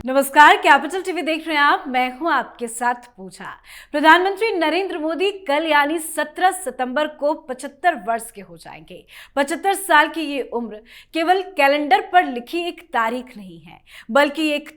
नमस्कार, capital TV देख रहे हैं आप। मैं हूं आपके साथ पूजा। प्रधानमंत्री नरेंद्र मोदी कल यानी 17 सितंबर को 75 वर्ष के हो जाएंगे। 75 साल की ये उम्र केवल कैलेंडर पर लिखी एक तारीख नहीं है, बल्कि एक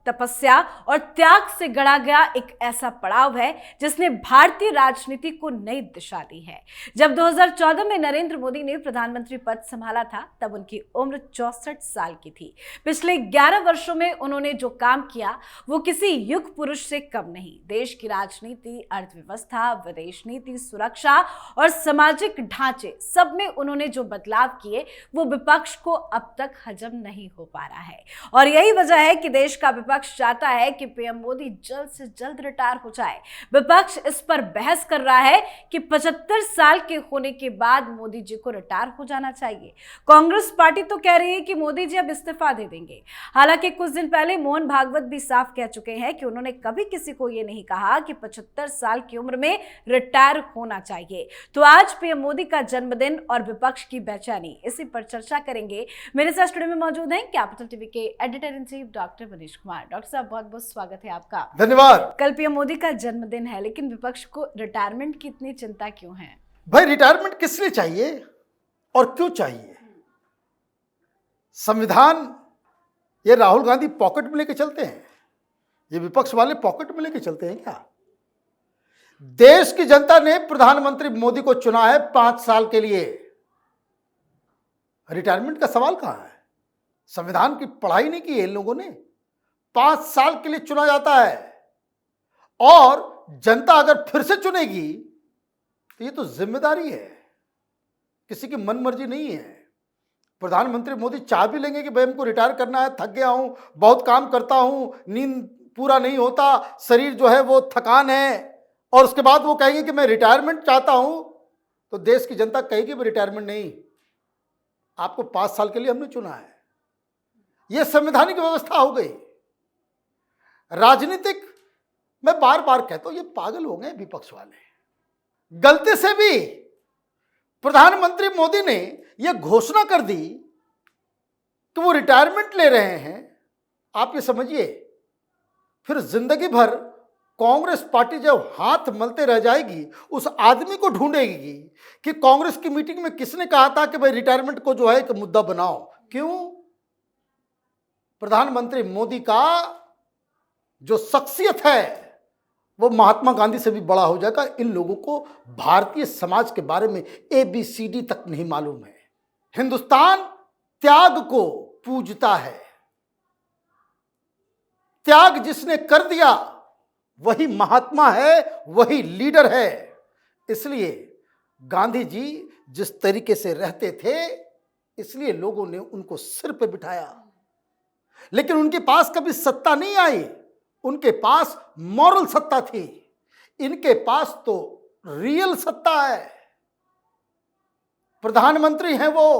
तपस्या और त्याग से गढ़ा गया एक ऐसा पड़ाव है जिसने भारतीय राजनीति को नई दिशा दी है। जब 2014 में नरेंद्र मोदी ने प्रधानमंत्री पद संभाला था, तब उनकी उम्र 64 साल की थी। पिछले 11 वर्षों में उन्होंने जो काम किया वो किसी युग पुरुष से कम नहीं। देश की राजनीति, अर्थव्यवस्था, विदेश नीति, सुरक्षा और सामाजिक ढांचे, सब में उन्होंने जो बदलाव किए वो विपक्ष को अब तक हजम नहीं हो पा रहा है। और यही वजह है कि देश का विपक्ष चाहता है कि पीएम मोदी जल्द से जल्द रिटायर हो जाए। विपक्ष इस पर बहस कर रहा है कि 75 साल के होने के बाद मोदी जी को रिटायर हो जाना चाहिए। कांग्रेस पार्टी तो कह रही है कि मोदी जी अब इस्तीफा दे देंगे। हालांकि कुछ दिन पहले मोहन भागवत भी साफ कह चुके हैं कि उन्होंने कभी किसी को यह नहीं कहा कि 75 साल की उम्र में रिटायर होना चाहिए। तो आज पीएम मोदी का जन्मदिन और विपक्ष की बेचैनी, इसी पर चर्चा करेंगे। मेरे साथ स्टूडियो में मौजूद हैं कैपिटल टीवी के editor in chief doctor Manish Kumar. Doctor साहब, बहुत बहुत स्वागत है आपका। धन्यवाद। कल पीएम मोदी का जन्मदिन है, लेकिन विपक्ष को रिटायरमेंट की इतनी चिंता क्यों है? भाई, रिटायरमेंट किस लिए चाहिए और क्यों चाहिए? संविधान ये राहुल गांधी पॉकेट में लेके चलते हैं? ये विपक्ष वाले पॉकेट में लेके चलते हैं क्या? देश की जनता ने प्रधानमंत्री मोदी को चुना है 5 साल के लिए। रिटायरमेंट का सवाल कहां है? संविधान की पढ़ाई नहीं की है इन लोगों ने। 5 साल के लिए चुना जाता है और जनता अगर फिर से चुनेगी तो ये तो जिम्मेदारी है, किसी की मन मर्जी नहीं है। प्रधानमंत्री मोदी चाह भी लेंगे कि भाई हमको रिटायर करना है, थक गया हूं, बहुत काम करता हूं, नींद पूरा नहीं होता, शरीर जो है वो थकान है, और उसके बाद वो कहेंगे कि मैं रिटायरमेंट चाहता हूं, तो देश की जनता कहेगी भाई रिटायरमेंट नहीं, आपको 5 साल के लिए हमने चुना है। यह संवैधानिक व्यवस्था हो गई। राजनीतिक, मैं बार बार कहता हूं, ये पागल हो गए विपक्ष वाले। गलती से भी प्रधानमंत्री मोदी ने यह घोषणा कर दी कि वो रिटायरमेंट ले रहे हैं। आप ये समझिए, फिर जिंदगी भर कांग्रेस पार्टी जब हाथ मलते रह जाएगी, उस आदमी को ढूंढेगी कि कांग्रेस की मीटिंग में किसने कहा था कि भाई रिटायरमेंट को जो है एक मुद्दा बनाओ। क्यों? प्रधानमंत्री मोदी का जो शख्सियत है वो महात्मा गांधी से भी बड़ा हो जाएगा। इन लोगों को भारतीय समाज के बारे में ABCD तक नहीं मालूम है। हिंदुस्तान त्याग को पूजता है। त्याग जिसने कर दिया वही महात्मा है, वही लीडर है। इसलिए गांधी जी जिस तरीके से रहते थे, इसलिए लोगों ने उनको सिर पे बिठाया। लेकिन उनके पास कभी सत्ता नहीं आई, उनके पास मॉरल सत्ता थी। इनके पास तो रियल सत्ता है। प्रधानमंत्री हैं वो।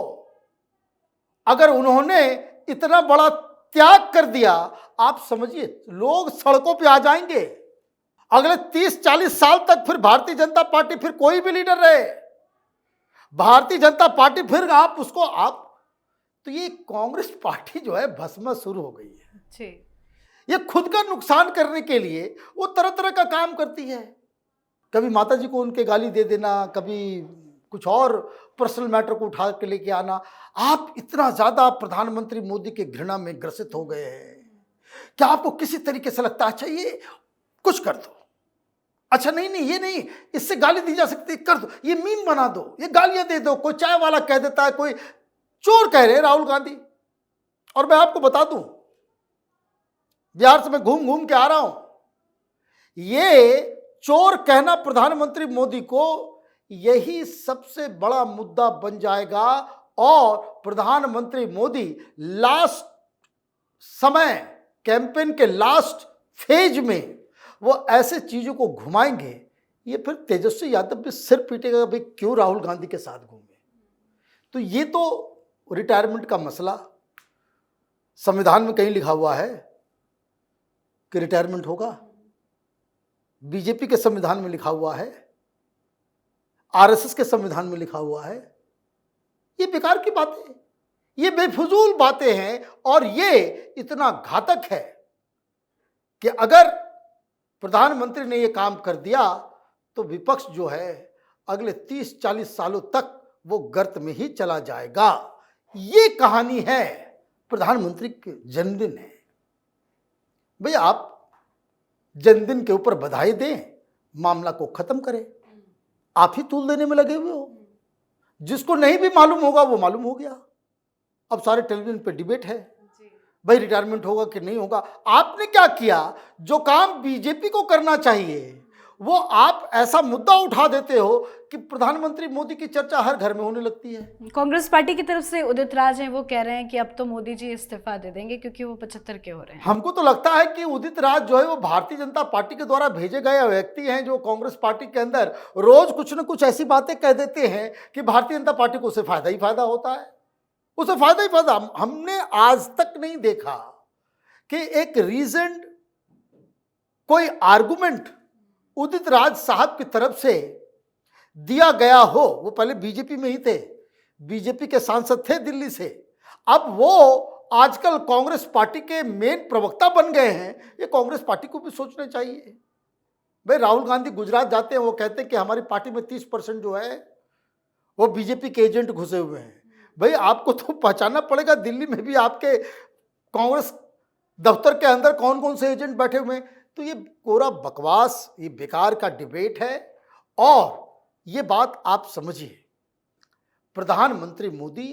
अगर उन्होंने इतना बड़ा त्याग कर दिया, आप समझिए लोग सड़कों पे आ जाएंगे। अगले 30-40 साल तक फिर भारतीय जनता पार्टी, फिर कोई भी लीडर रहे, भारतीय जनता पार्टी फिर आप तो ये कांग्रेस पार्टी जो है भस्मासुर हो गई है जी। ये खुद का नुकसान करने के लिए वो तरह तरह का काम करती है। कभी माता जी को उनके गाली दे देना, कभी कुछ और पर्सनल मैटर को उठा के लेके आना। आप इतना ज्यादा प्रधानमंत्री मोदी के घृणा में ग्रसित हो गए हैं, क्या आपको किसी तरीके से लगता है अच्छा ये कुछ कर दो, अच्छा नहीं ये नहीं, इससे गाली दी जा सकती, कर दो, ये मीम बना दो, ये गालियां दे दो। कोई चाय वाला कह देता है, कोई चोर कह रहे राहुल गांधी। और मैं आपको बता दूं, बिहार से मैं घूम घूम के आ रहा हूं, ये चोर कहना प्रधानमंत्री मोदी को यही सबसे बड़ा मुद्दा बन जाएगा। और प्रधानमंत्री मोदी लास्ट समय, कैंपेन के लास्ट फेज में वो ऐसे चीजों को घुमाएंगे, ये फिर तेजस्वी यादव भी सिर पीटेगा, भाई क्यों राहुल गांधी के साथ घूमे। तो ये तो रिटायरमेंट का मसला संविधान में कहीं लिखा हुआ है कि रिटायरमेंट होगा? बीजेपी के संविधान में लिखा हुआ है, RSS के संविधान में लिखा हुआ है? ये बेकार की बातें, ये बेफजूल बातें हैं और ये इतना घातक है कि अगर प्रधानमंत्री ने ये काम कर दिया तो विपक्ष जो है अगले 30-40 सालों तक वो गर्त में ही चला जाएगा। ये कहानी है, प्रधानमंत्री के जन्मदिन है। भाई आप जन्मदिन के ऊपर बधाई दें, मामला को खत्म करें। आप ही तूल देने में लगे हुए हो। जिसको नहीं भी मालूम होगा वो मालूम हो गया। अब सारे टेलीविजन पे डिबेट है, भाई रिटायरमेंट होगा कि नहीं होगा। आपने क्या किया? जो काम बीजेपी को करना चाहिए वो आप ऐसा मुद्दा उठा देते हो कि प्रधानमंत्री मोदी की चर्चा हर घर में होने लगती है। कांग्रेस पार्टी की तरफ से उदित राज हैं, वो कह रहे हैं कि अब तो मोदी जी इस्तीफा दे देंगे क्योंकि वो 75 के हो रहे हैं। हमको तो लगता है कि उदित राज जो है वो भारतीय जनता पार्टी के द्वारा भेजे गए व्यक्ति हैं, जो कांग्रेस पार्टी के अंदर रोज कुछ न कुछ ऐसी बातें कह देते हैं कि भारतीय जनता पार्टी को उससे फायदा ही फायदा होता है, उसे फायदा ही फायदा। हमने आज तक नहीं देखा कि एक रीजन कोई आर्गुमेंट उदित राज साहब की तरफ से दिया गया हो। वो पहले बीजेपी में ही थे, बीजेपी के सांसद थे दिल्ली से, अब वो आजकल कांग्रेस पार्टी के मेन प्रवक्ता बन गए हैं। ये कांग्रेस पार्टी को भी सोचना चाहिए। भाई राहुल गांधी गुजरात जाते हैं, वो कहते हैं कि हमारी पार्टी में 30% जो है वो बीजेपी के एजेंट घुसे हुए हैं। भाई आपको तो पहचानना पड़ेगा दिल्ली में भी आपके कांग्रेस दफ्तर के अंदर कौन कौन से एजेंट बैठे हुए हैं। तो ये कोरा बकवास, ये बेकार का डिबेट है। और ये बात आप समझिए, प्रधानमंत्री मोदी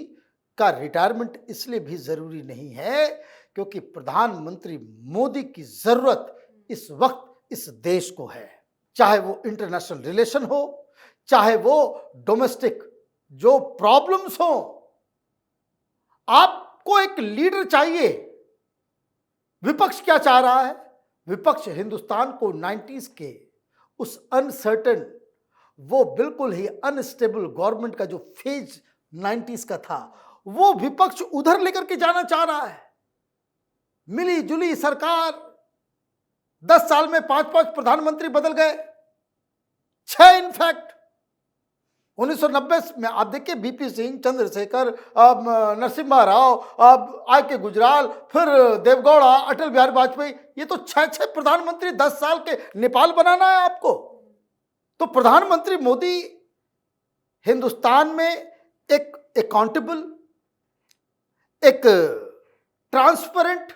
का रिटायरमेंट इसलिए भी जरूरी नहीं है क्योंकि प्रधानमंत्री मोदी की जरूरत इस वक्त इस देश को है। चाहे वो इंटरनेशनल रिलेशन हो, चाहे वो डोमेस्टिक जो प्रॉब्लम्स हो, आपको एक लीडर चाहिए। विपक्ष क्या चाह रहा है? विपक्ष हिंदुस्तान को 90s के उस अनसर्टेन, वो बिल्कुल ही अनस्टेबल गवर्नमेंट का जो फेज 90s का था, वो विपक्ष उधर लेकर के जाना चाह रहा है। मिली जुली सरकार, 10 साल में 5-5 प्रधानमंत्री बदल गए, 6 इनफैक्ट। 1990 में आप देखिए बीपी सिंह, चंद्रशेखर, नरसिम्हा राव, आके गुजराल, फिर देवगौड़ा, अटल बिहारी वाजपेयी, ये तो 6 प्रधानमंत्री 10 साल के। नेपाल बनाना है आपको? तो प्रधानमंत्री मोदी हिंदुस्तान में एक अकाउंटेबल, एक ट्रांसपेरेंट,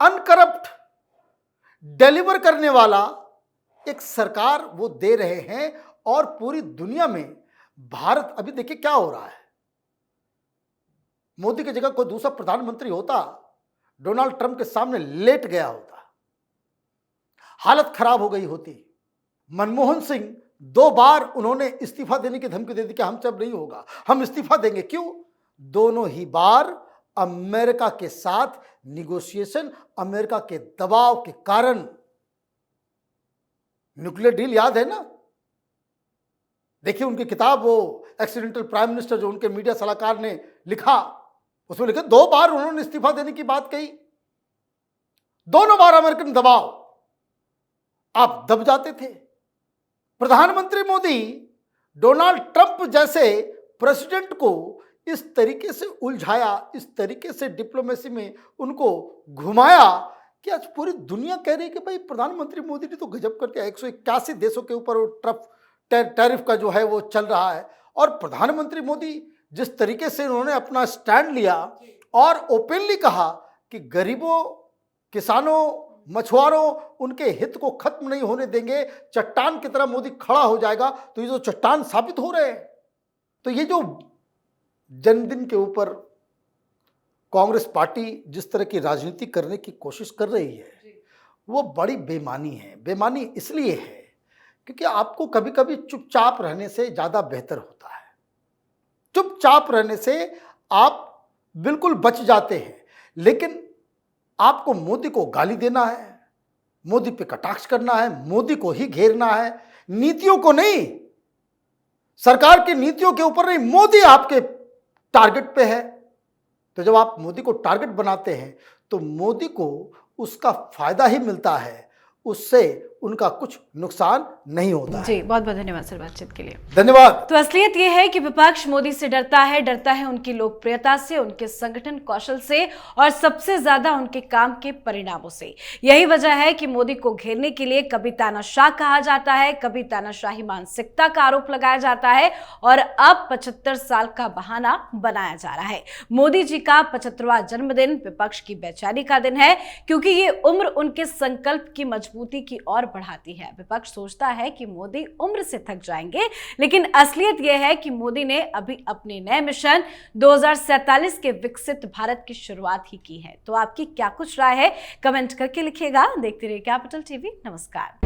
अनकरप्ट, डिलीवर करने वाला एक सरकार वो दे रहे हैं। और पूरी दुनिया में भारत, अभी देखिए क्या हो रहा है, मोदी की जगह कोई दूसरा प्रधानमंत्री होता, डोनाल्ड ट्रंप के सामने लेट गया होता, हालत खराब हो गई होती। मनमोहन सिंह 2 बार उन्होंने इस्तीफा देने की धमकी दे दी कि हमसे अब नहीं होगा, हम इस्तीफा देंगे। क्यों? दोनों ही बार अमेरिका के साथ निगोशिएशन, अमेरिका के दबाव के कारण। न्यूक्लियर डील याद है ना? देखिए उनकी किताब, वो एक्सीडेंटल प्राइम मिनिस्टर, जो उनके मीडिया सलाहकार ने लिखा, उसमें लिखा 2 बार उन्होंने इस्तीफा देने की बात कही, दोनों बार अमेरिकन दबाव, आप दब जाते थे। प्रधानमंत्री मोदी डोनाल्ड ट्रंप जैसे प्रेसिडेंट को इस तरीके से उलझाया, इस तरीके से डिप्लोमेसी में उनको घुमाया कि आज पूरी दुनिया कह रही है कि भाई प्रधानमंत्री मोदी ने तो गजब कर दिया। 181 देशों के ऊपर वो टैरिफ का जो है वो चल रहा है। और प्रधानमंत्री मोदी जिस तरीके से उन्होंने अपना स्टैंड लिया और ओपनली कहा कि गरीबों, किसानों, मछुआरों, उनके हित को खत्म नहीं होने देंगे, चट्टान की तरह मोदी खड़ा हो जाएगा, तो ये जो चट्टान साबित हो रहे हैं। तो ये जो जन्मदिन के ऊपर कांग्रेस पार्टी जिस तरह की राजनीति करने की कोशिश कर रही है, वो बड़ी बेईमानी है। बेईमानी इसलिए है क्योंकि आपको कभी कभी चुपचाप रहने से ज़्यादा बेहतर होता है। चुपचाप रहने से आप बिल्कुल बच जाते हैं। लेकिन आपको मोदी को गाली देना है, मोदी पे कटाक्ष करना है, मोदी को ही घेरना है, नीतियों को नहीं, सरकार की नीतियों के ऊपर नहीं, मोदी आपके टारगेट पे है। तो जब आप मोदी को टारगेट बनाते हैं तो मोदी को उसका फायदा ही मिलता है, उससे उनका कुछ नुकसान नहीं होता है। जी, बहुत बहुत धन्यवाद सर बातचीत के लिए। धन्यवाद। तो असलियत ये है कि विपक्ष मोदी से डरता है उनकी लोकप्रियता से, उनके संगठन कौशल से और सबसे ज्यादा उनके काम के परिणामों से। यही वजह है कि मोदी को घेरने के लिए कभी तानाशाह कहा जाता है, कभी तानाशाही मानसिकता का आरोप लगाया जाता है और अब 75 साल का बहाना बनाया जा रहा है। मोदी जी का 75वां जन्मदिन विपक्ष की बेचैनी का दिन है, क्योंकि ये उम्र उनके संकल्प की मजबूती की ओर बढ़ाती है। विपक्ष सोचता है कि मोदी उम्र से थक जाएंगे, लेकिन असलियत यह है कि मोदी ने अभी अपने नए मिशन 2047 के विकसित भारत की शुरुआत ही की है। तो आपकी क्या कुछ राय है, कमेंट करके लिखिएगा। देखते रहिए कैपिटल टीवी। नमस्कार।